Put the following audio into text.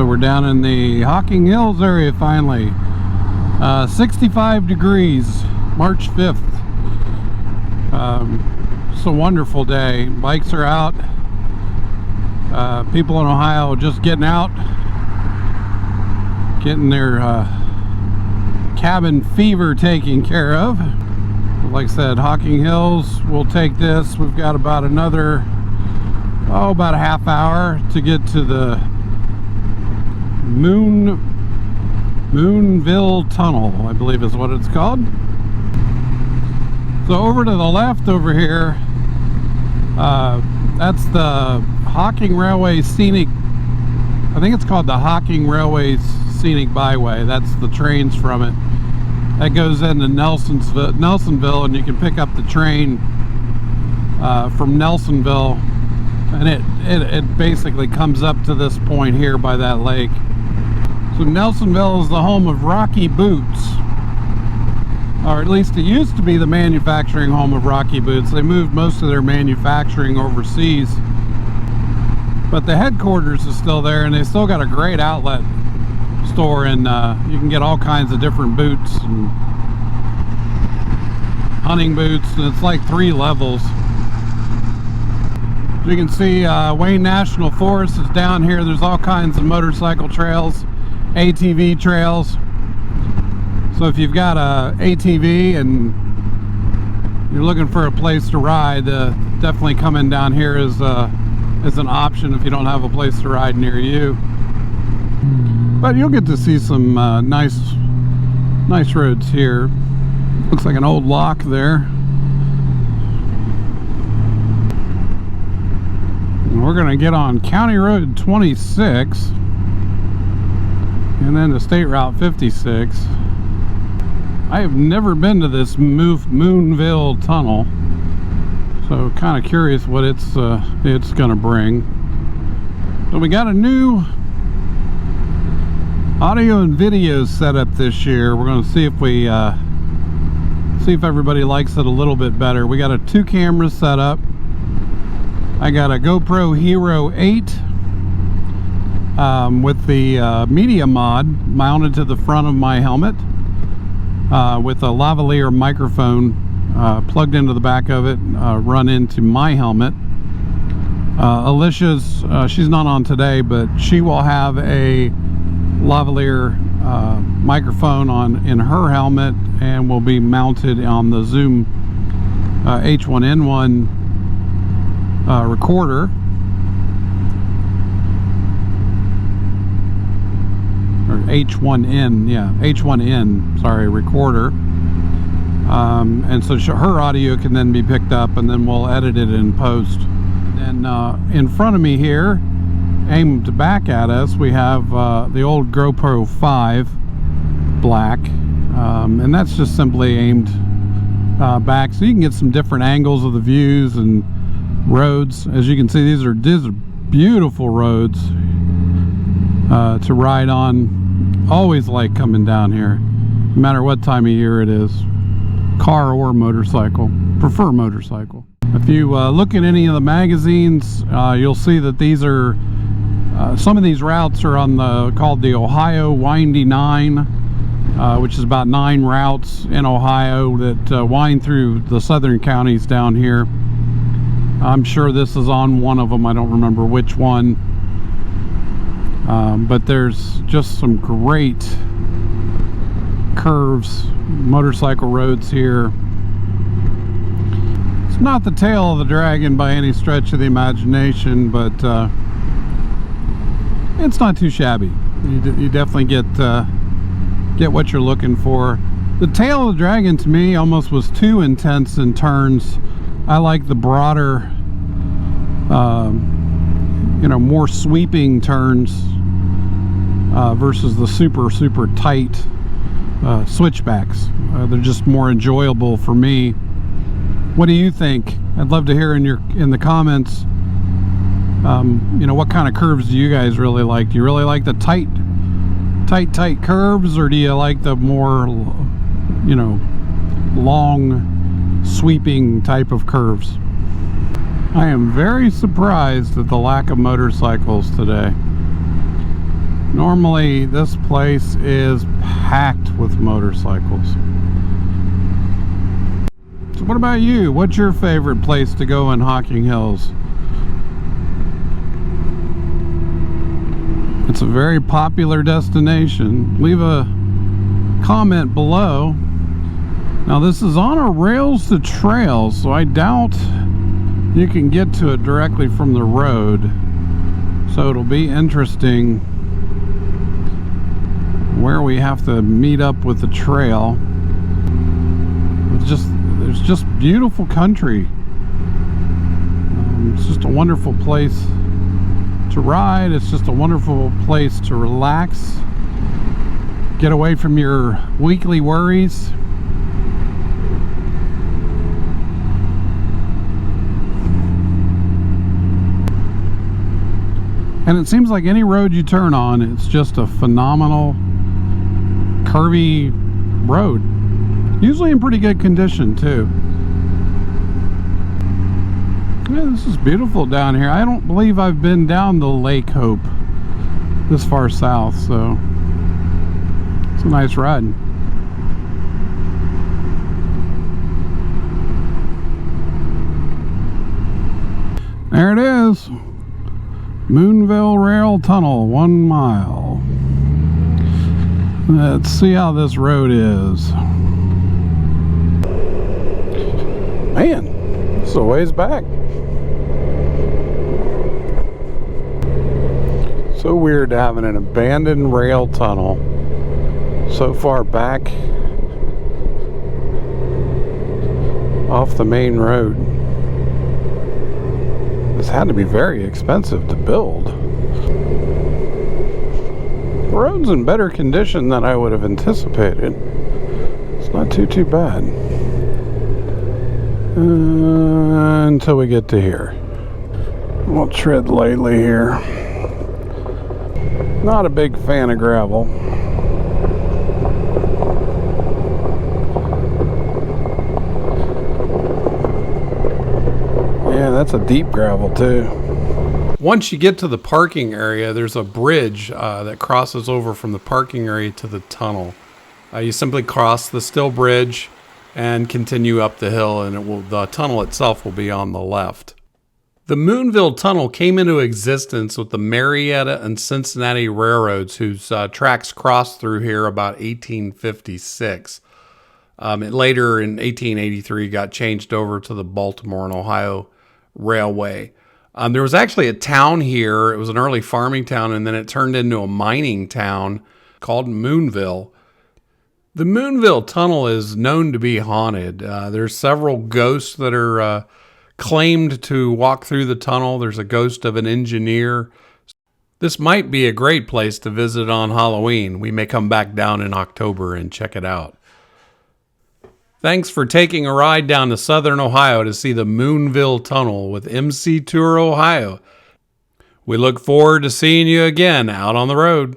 we're down in the Hocking Hills area finally. 65 degrees, March 5th. It's a wonderful day. Bikes are out. People in Ohio just getting out, getting their cabin fever taken care of. Like I said, Hocking Hills, we'll take this. We've got about another, about a half hour to get to the Moonville Tunnel, I believe is what it's called. So over to the left over here, that's the Hocking Railway Scenic, I think it's called the Hocking Railway Scenic Byway. That's the trains from it. That goes into Nelsonville, and you can pick up the train from Nelsonville, and it basically comes up to this point here by that lake. So Nelsonville is the home of Rocky Boots, or at least it used to be the manufacturing home of Rocky Boots. They moved most of their manufacturing overseas, but the headquarters is still there, and they still got a great outlet store, and you can get all kinds of different boots and hunting boots, and it's like 3 levels. You can see Wayne National Forest is down here. There's all kinds of motorcycle trails, ATV trails. So if you've got a ATV and you're looking for a place to ride, definitely coming down here is an option if you don't have a place to ride near you. But you'll get to see some nice roads here. Looks like an old lock there. And we're going to get on County Road 26 and then the State Route 56. I have never been to this Moonville Tunnel, so kind of curious what it's going to bring. So we got a new audio and video setup this year. We're going to see if everybody likes it a little bit better. We got a 2 camera setup. I got a GoPro Hero 8 with the Media Mod mounted to the front of my helmet, with a lavaliere microphone plugged into the back of it, run into my helmet. Alicia's, she's not on today, but she will have a lavaliere microphone in her helmet, and will be mounted on the Zoom H1N1 recorder, or H1N, yeah, H1N, sorry, recorder. And so her audio can then be picked up, and then we'll edit it in post. And in front of me here, aimed back at us, we have the old GoPro 5 black, and that's just simply aimed back, so you can get some different angles of the views and roads. As you can see, these are beautiful roads to ride on. Always like coming down here, no matter what time of year it is, car or motorcycle. Prefer motorcycle. If you look at any of the magazines, you'll see that these are some of these routes are on called the Ohio Windy 9, which is about 9 routes in Ohio that wind through the southern counties down here. I'm sure this is on one of them. I don't remember which one, but there's just some great curves, motorcycle roads here. It's not the tail of the dragon by any stretch of the imagination, but it's not too shabby. You definitely get what you're looking for. The tail of the dragon to me almost was too intense in turns. I like the broader, more sweeping turns versus the super tight switchbacks. They're just more enjoyable for me. What do you think? I'd love to hear in the comments. What kind of curves do you guys really like? Do you really like the tight curves, or do you like the more, long sweeping type of curves? I am very surprised at the lack of motorcycles today. Normally this place is packed with motorcycles. So what about you? What's your favorite place to go in Hocking Hills? It's a very popular destination. Leave a comment below. Now this is on a rails to trail, so I doubt you can get to it directly from the road. So it'll be interesting where we have to meet up with the trail. There's just beautiful country. It's just a wonderful place to ride. It's just a wonderful place to relax, get away from your weekly worries. And it seems like any road you turn on, it's just a phenomenal curvy road, usually in pretty good condition too. Yeah, this is beautiful down here. I don't believe I've been down the Lake Hope this far south, so it's a nice ride. There it is, Moonville Rail Tunnel, 1 mile. Let's see how this road is. Man, it's a ways back. So weird having an abandoned rail tunnel so far back off the main road. This had to be very expensive to build. The road's in better condition than I would have anticipated. It's not too bad. Until we get to here. We'll tread lightly here. Not a big fan of gravel. Yeah, that's a deep gravel too. Once you get to the parking area, there's a bridge that crosses over from the parking area to the tunnel. You simply cross the steel bridge and continue up the hill, and the tunnel itself will be on the left. The Moonville Tunnel came into existence with the Marietta and Cincinnati railroads, whose tracks crossed through here about 1856. It later, in 1883, got changed over to the Baltimore and Ohio Railway. There was actually a town here. It was an early farming town, and then it turned into a mining town called Moonville. The Moonville Tunnel is known to be haunted. There's several ghosts that are claimed to walk through the tunnel. There's a ghost of an engineer. This might be a great place to visit on Halloween. We may come back down in October and check it out. Thanks for taking a ride down to Southern Ohio to see the Moonville Tunnel with MC Tour Ohio. We look forward to seeing you again out on the road.